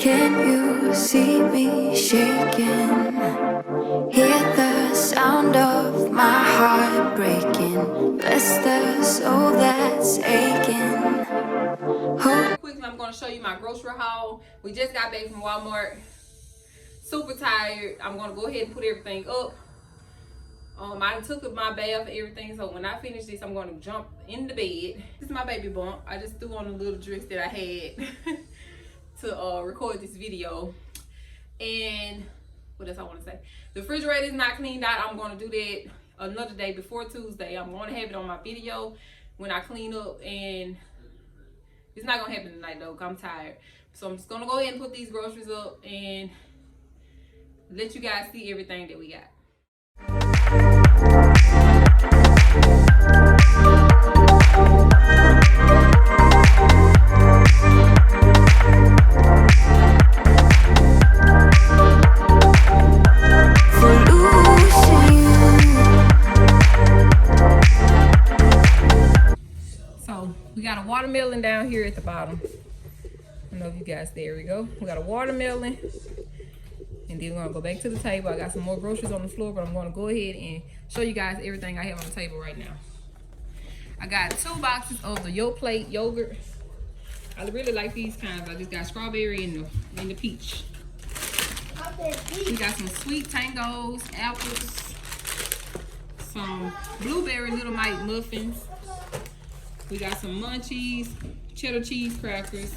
Can you see me shaking? Hear the sound of my heart breaking. Bless the soul that's aching. Quickly, I'm going to show you my grocery haul. We just got back from Walmart. Super tired. I'm going to go ahead and put everything up. I took my bath and everything, so when I finish this, I'm going to jump in the bed. This is my baby bump. I just threw on a little dress that I had to record this video. And what else I want to say? The refrigerator is not cleaned out. I'm going to do that another day before Tuesday. I'm going to have it on my video when I clean up, and it's not going to happen tonight though, because I'm tired. So I'm just going to go ahead and put these groceries up and let you guys see everything that we got. So we got a watermelon down here at the bottom. I don't know if you guys, there we go. We got a watermelon. And then we're gonna go back to the table. I got some more groceries on the floor, but I'm gonna go ahead and show you guys everything I have on the table right now. I got 2 boxes of the Yo Plate yogurt. I really like these kinds. I just got strawberry and the peach. We got some sweet tangos, apples, some blueberry Little Mite muffins. We got some munchies, cheddar cheese crackers,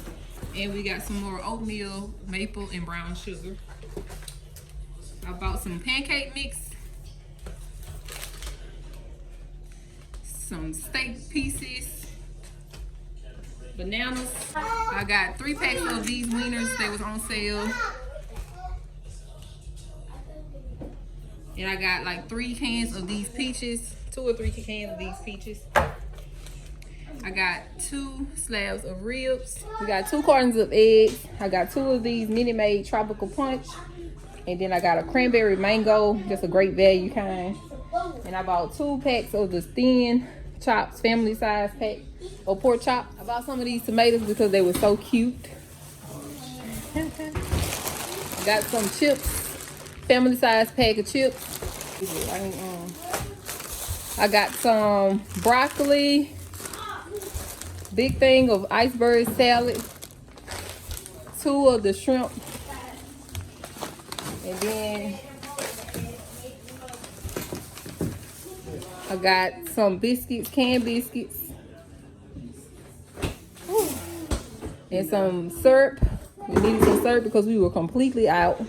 and we got some more oatmeal, maple, and brown sugar. I bought some pancake mix, some steak pieces, bananas. I got 3 packs of these wieners. They was on sale. And I got like 3 cans of these peaches, 2 or 3 cans of these peaches. I got 2 slabs of ribs. We got 2 cartons of eggs. I got 2 of these Minute Maid Tropical Punch. And then I got a cranberry mango, just a great value kind. And I bought 2 packs of the thin chops, family size pack of pork chop. I bought some of these tomatoes because they were so cute. Got some chips, family size pack of chips. I got some broccoli, big thing of iceberg salad, 2 of the shrimp. And then I got some biscuits, canned biscuits, and some syrup. We needed some syrup because we were completely out.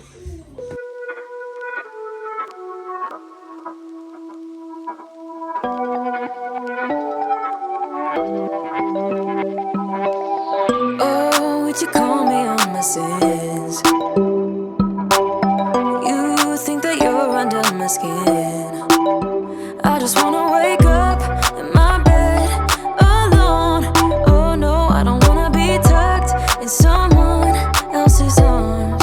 Oh, would you call me on my sins? You think that you're under my skin. I just wanna wake up in my bed alone. Oh no, I don't wanna be tucked in someone else's arms.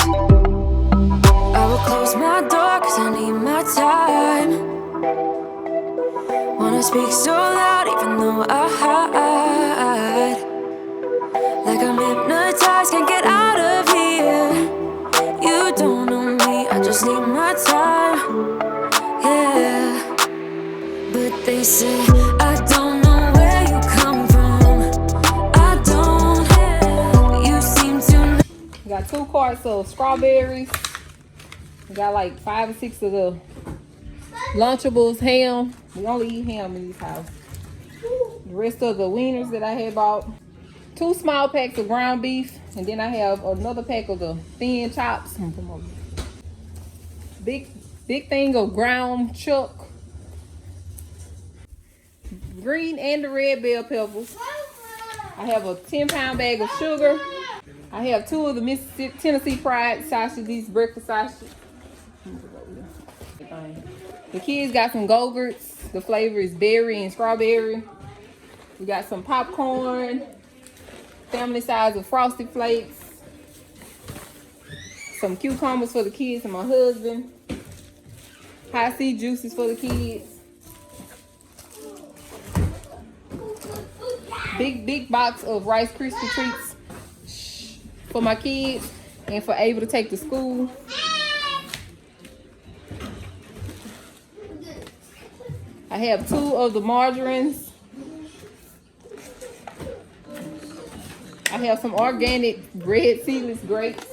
I will close my door cause I need my time. Wanna speak so loud even though I hide. Like I'm hypnotized, can't get out of here. You don't know me, I just need my time. Yeah. But they say I don't know where you come from. I don't. You seem to. We got 2 carts of strawberries. We got like 5 or 6 of the Lunchables, ham. We only eat ham in this house. The rest of the wieners that I had bought. 2 small packs of ground beef. And then I have another pack of the thin chops. Big thing of ground chuck. Green and the red bell peppers. I have a 10-pound bag of sugar. I have 2 of the Tennessee fried sausages, these breakfast sausages. The kids got some Go-Gurts. The flavor is berry and strawberry. We got some popcorn, family size of Frosted Flakes, some cucumbers for the kids and my husband, high C juices for the kids, big box of Rice Krispie treats for my kids, and for Ava to take to school. I have 2 of the margarines. I have some organic red seedless grapes.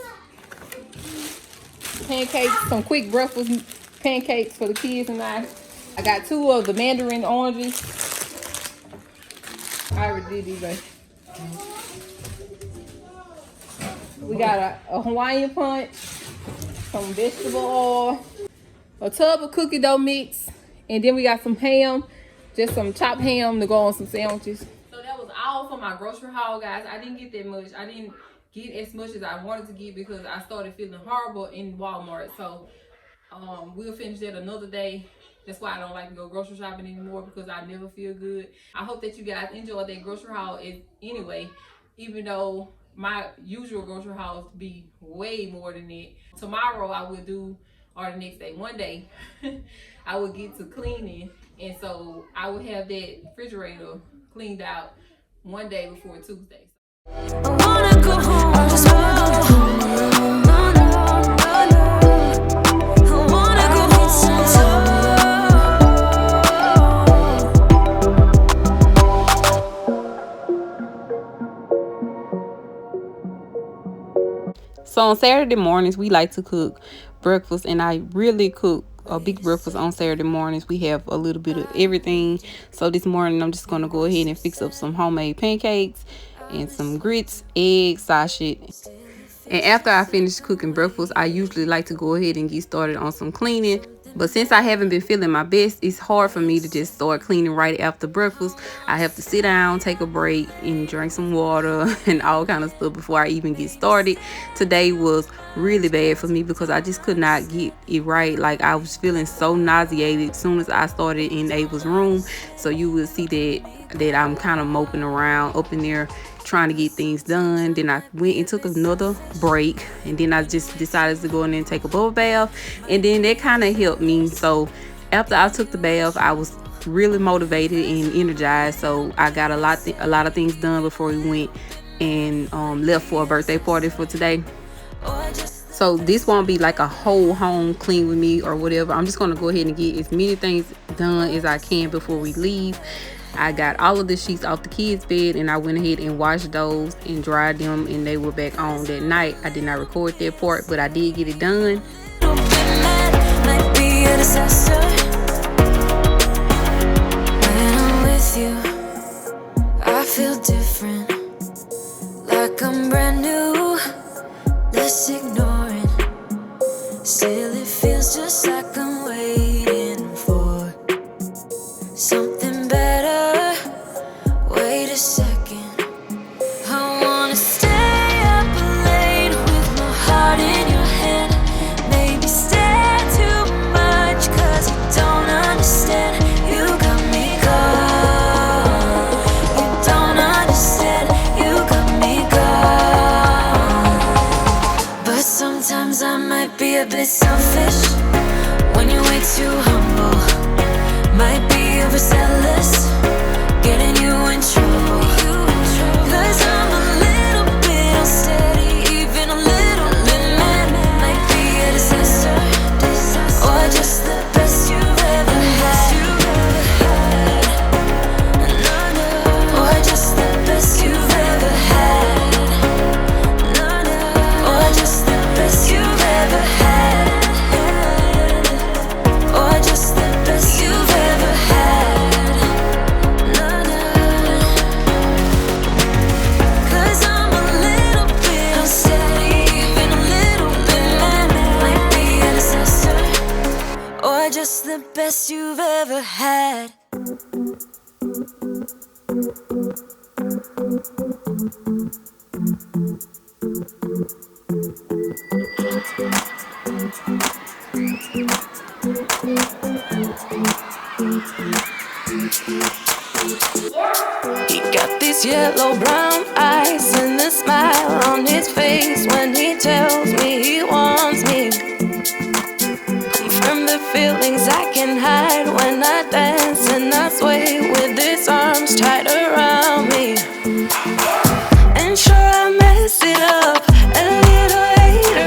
Pancakes, some quick breakfast pancakes for the kids and I. I got 2 of the mandarin oranges. I already did these, baby. We got a Hawaiian punch, some vegetable oil, a tub of cookie dough mix, and then we got some ham, just some chopped ham to go on some sandwiches. So that was all for my grocery haul, guys. I didn't get that much. I didn't get as much as I wanted to get because I started feeling horrible in Walmart. So we'll finish that another day. That's why I don't like to go grocery shopping anymore, because I never feel good. I hope that you guys enjoyed that grocery haul anyway, even though my usual grocery hauls be way more than that. Tomorrow I will do, or the next day, one day, I will get to cleaning, and so I will have that refrigerator cleaned out one day before Tuesday. I wanna go home, I just wanna go home. No, no, no, no. I wanna go home sometime. So on Saturday mornings, we like to cook breakfast, and I really cook a big breakfast on Saturday mornings. We have a little bit of everything. So this morning, I'm just going to go ahead and fix up some homemade pancakes and some grits, eggs, sausage. And after I finish cooking breakfast, I usually like to go ahead and get started on some cleaning. But since I haven't been feeling my best, it's hard for me to just start cleaning right after breakfast. I have to sit down, take a break, and drink some water and all kind of stuff before I even get started. Today was really bad for me because I just could not get it right. Like, I was feeling so nauseated as soon as I started in Ava's room. So you will see that I'm kind of moping around up in there trying to get things done. Then I went and took another break, and then I just decided to go in and take a bubble bath, and then that kind of helped me. So after I took the bath, I was really motivated and energized, so I got a lot of things done before we went and left for a birthday party for today. So this won't be like a whole home clean with me or whatever. I'm just going to go ahead and get as many things done as I can before we leave. I got all of the sheets off the kids' bed, and I went ahead and washed those and dried them, and they were back on that night. I did not record that part, but I did get it done. Might be a disaster. When I'm with you, I feel different, like I'm brand new. Let's ignore it. Still, it feels just like I'm waiting for something better. Wait a second. I wanna stay up late with my heart in your hand. Maybe stay too much, cause you don't understand. You got me gone. You don't understand. You got me gone. But sometimes I might be a bit selfish when you're way too humble. Might be overzealous, getting you in trouble. Cause I'm a little bit unsteady, even a little bit mad. Might be a disaster, or just the best you've ever had. Or just the best you've ever had. Or just the best you've ever had. Or just the best you've ever had. Cause I'm a little bit unsteady, even a little bit mad. Might be a disaster, or just the best you've ever had. He got these yellow brown eyes and a smile on his face when he tells me he wants me. From the feelings I can hide when I dance and I sway with his arms tight around me. And sure I mess it up, a little hater.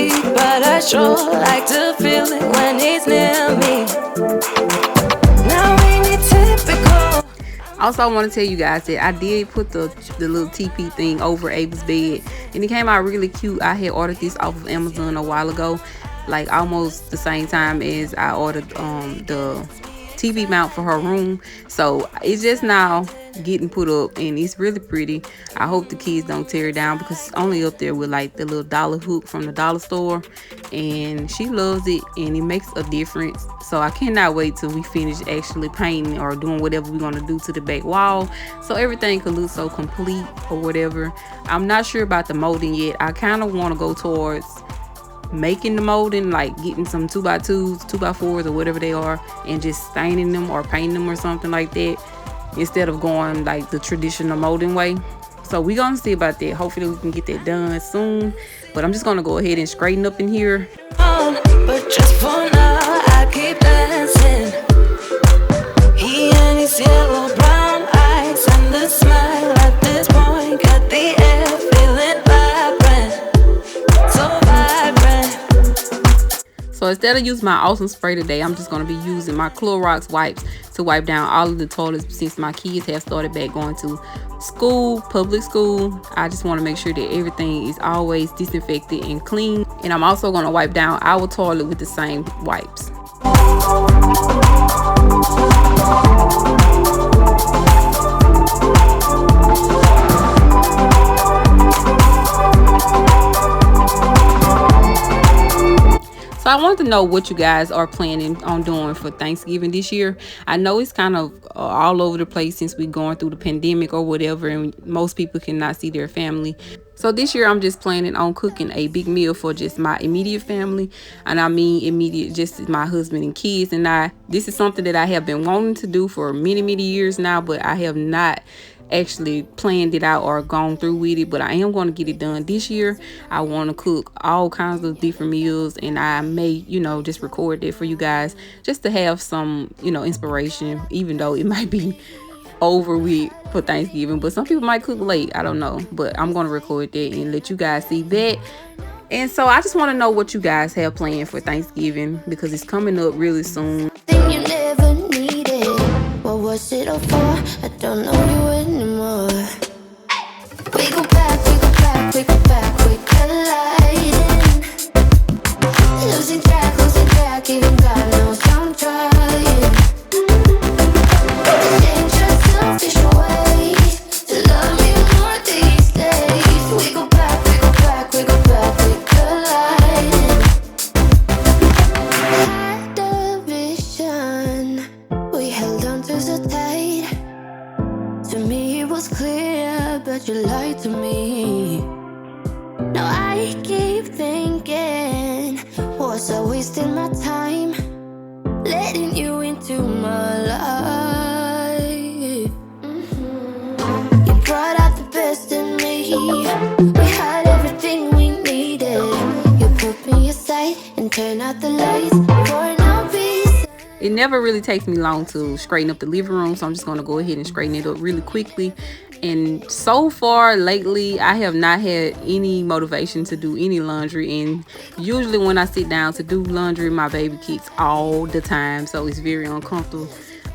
weak, but I sure like to feel it when he's near me. Now ain't it typical? Also, I want to tell you guys that I did put the little TP thing over Ava's bed, and it came out really cute. I had ordered this off of Amazon a while ago, like almost the same time as I ordered the TV mount for her room. So it's just now getting put up, and it's really pretty. I hope the kids don't tear it down because it's only up there with like the little dollar hook from the dollar store, and she loves it and it makes a difference. So I cannot wait till we finish actually painting or doing whatever we're going to do to the back wall, so everything could look so complete or whatever. I'm not sure about the molding yet. I kind of want to go towards making the molding, like getting some 2x2s, 2x4s, or whatever they are, and just staining them or painting them or something like that, instead of going like the traditional molding way. So we're gonna see about that. Hopefully we can get that done soon, but I'm just gonna go ahead and straighten up in here. But just for now, I keep dancing. He and his yellow brown eyes and the smile at this point got the air feeling vibrant, so vibrant. So instead of using my awesome spray today, I'm just going to be using my Clorox wipes to wipe down all of the toilets, since my kids have started back going to school, public school. I just want to make sure that everything is always disinfected and clean. And I'm also going to wipe down our toilet with the same wipes. So I want to know what you guys are planning on doing for Thanksgiving this year. I know it's kind of all over the place since we're going through the pandemic or whatever, and most people cannot see their family. So this year I'm just planning on cooking a big meal for just my immediate family. And I mean immediate, just my husband and kids and I. This is something that I have been wanting to do for many years now, but I have not actually planned it out or gone through with it. But I am going to get it done this year. I want to cook all kinds of different meals, and I may, just record that for you guys just to have some, inspiration, even though it might be over with for Thanksgiving. But some people might cook late, I don't know, but I'm going to record that and let you guys see that. And so I just want to know what you guys have planned for Thanksgiving, because it's coming up really soon. You never needed. What was it all for? I don't know you anymore. We go back, we go back, we go back, we colliding. Losing track, even God knows I'm trying. Change your selfish ways to love me more these days. We go back, we go back, we go back, we colliding. Had a vision, we held on to so tight. To me it was clear, but you lied to me. Now I keep thinking, was I wasting my time letting you into my life? You brought out the best in me. We had everything we needed. You put me aside and turn out the lights for no peace. It never really takes me long to straighten up the living room, so I'm just going to go ahead and straighten it up really quickly. And so far lately, I have not had any motivation to do any laundry. And usually when I sit down to do laundry, my baby kicks all the time, so it's very uncomfortable.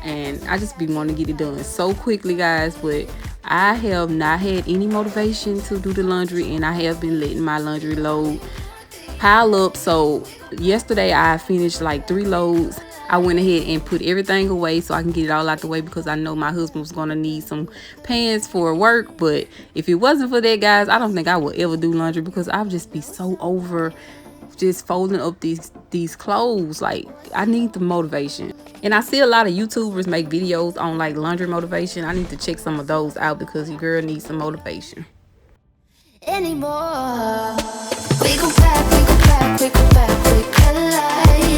And I just be wanting to get it done so quickly, guys. But I have not had any motivation to do the laundry, and I have been letting my laundry load pile up. So yesterday I finished like 3 loads. I went ahead and put everything away so I can get it all out the way, because I know my husband was going to need some pants for work. But if it wasn't for that, guys, I don't think I would ever do laundry, because I'll just be so over just folding up these clothes. Like, I need the motivation. And I see a lot of YouTubers make videos on like laundry motivation. I need to check some of those out, because your girl needs some motivation. Anymore. We go back, we go back, we go back, we colliding.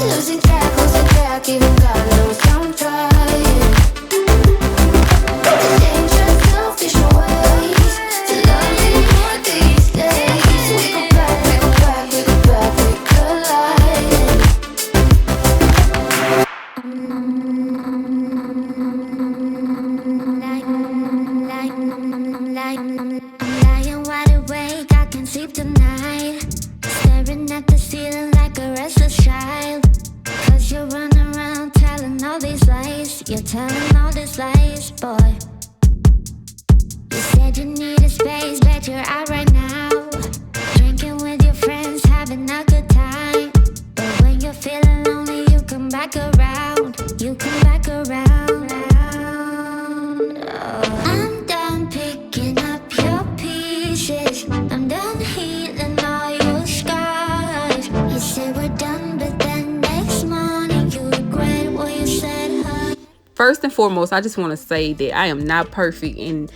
Losing track, even God knows I'm trying. Change your selfish ways to love me more these days. We go back, we go back, we go back, we colliding. Lying wide awake, I can see first and foremost, I just want to say that I am not perfect, and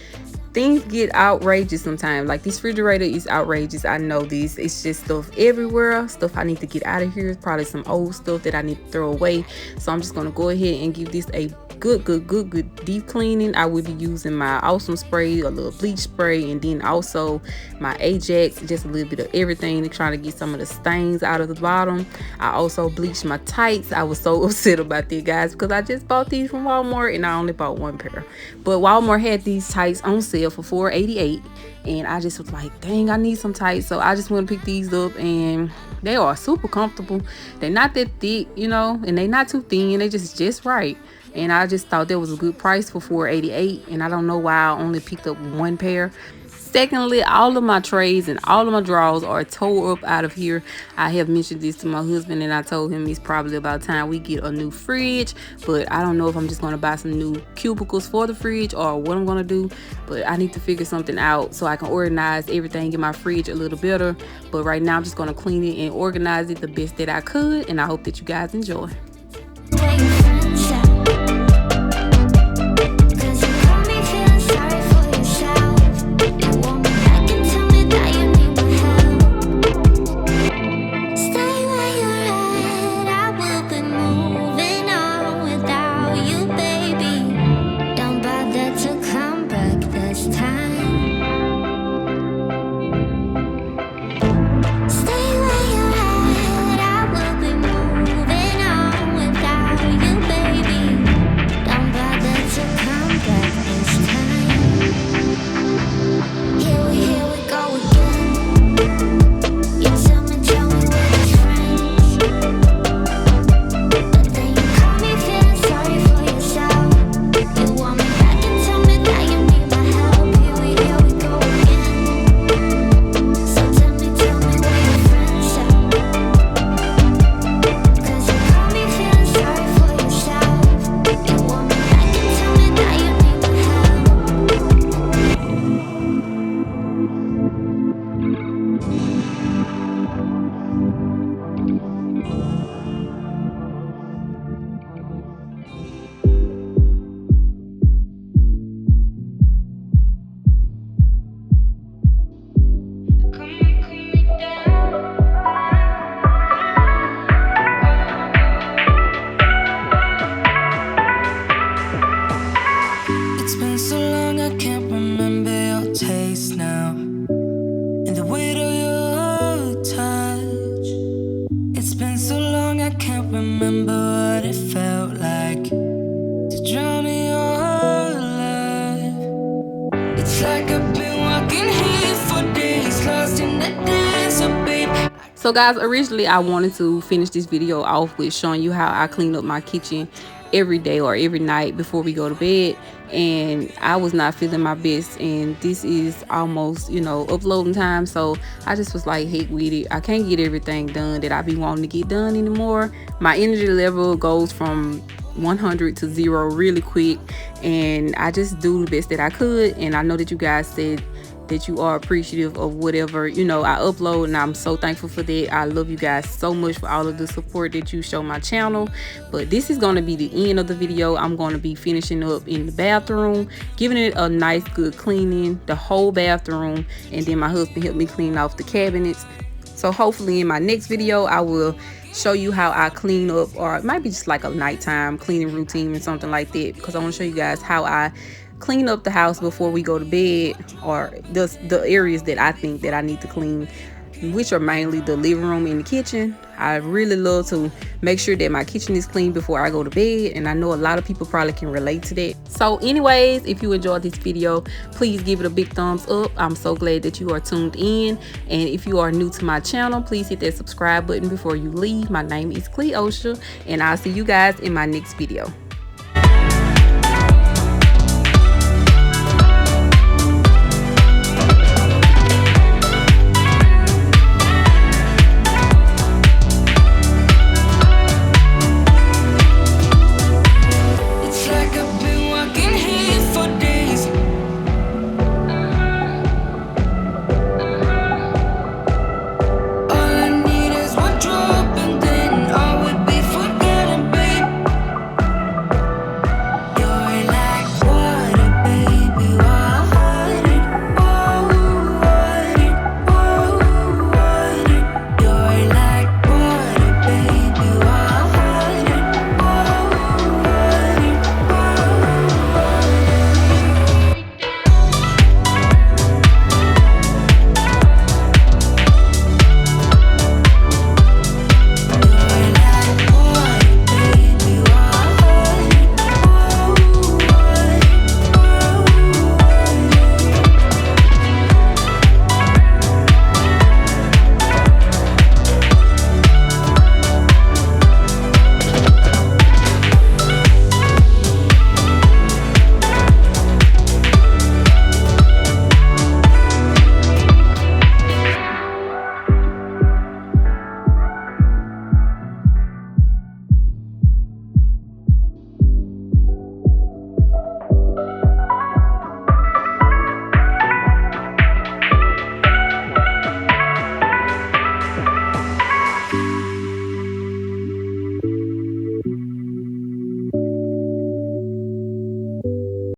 things get outrageous sometimes. Like, this refrigerator is outrageous. I know this. It's just stuff everywhere. Stuff I need to get out of here. Probably some old stuff that I need to throw away. So I'm just going to go ahead and give this a good deep cleaning. I will be using my awesome spray, a little bleach spray, and then also my Ajax, just a little bit of everything to try to get some of the stains out of the bottom. I also bleached my tights. I was so upset about that, guys, because I just bought these from Walmart and I only bought one pair, but Walmart had these tights on sale for $4.88, and I just was like, dang, I need some tights. So I just went to pick these up, and they are super comfortable. They're not that thick, you know, and they're not too thin. They just right. And I just thought that was a good price for $4.88, and I don't know why I only picked up one pair. Secondly, all of my trays and all of my drawers are tore up out of here. I have mentioned this to my husband, and I told him it's probably about time we get a new fridge, but I don't know if I'm just going to buy some new cubicles for the fridge or what I'm going to do. But I need to figure something out so I can organize everything in my fridge a little better. But right now I'm just going to clean it and organize it the best that I could, and I hope that you guys enjoy. So guys, originally I wanted to finish this video off with showing you how I clean up my kitchen every day or every night before we go to bed, and I was not feeling my best, and this is almost, you know, uploading time, so I just was like, heck with it. I can't get everything done that I be wanting to get done anymore. My energy level goes from 100 to 0 really quick, and I just do the best that I could. And I know that you guys said that you are appreciative of whatever, you know, I upload, and I'm so thankful for that. I love you guys so much for all of the support that you show my channel. But this is going to be the end of the video. I'm going to be finishing up in the bathroom, giving it a nice good cleaning, the whole bathroom, and then my husband helped me clean off the cabinets. So hopefully in my next video I will show you how I clean up, or it might be just like a nighttime cleaning routine or something like that, because I want to show you guys how I clean up the house before we go to bed, or the areas that I think that I need to clean, which are mainly the living room and the kitchen. I really love to make sure that my kitchen is clean before I go to bed, and I know a lot of people probably can relate to that. So anyways, if you enjoyed this video, please give it a big thumbs up. I'm so glad that you are tuned in, and if you are new to my channel, please hit that subscribe button before you leave. My name is Cleosha, and I'll see you guys in my next video.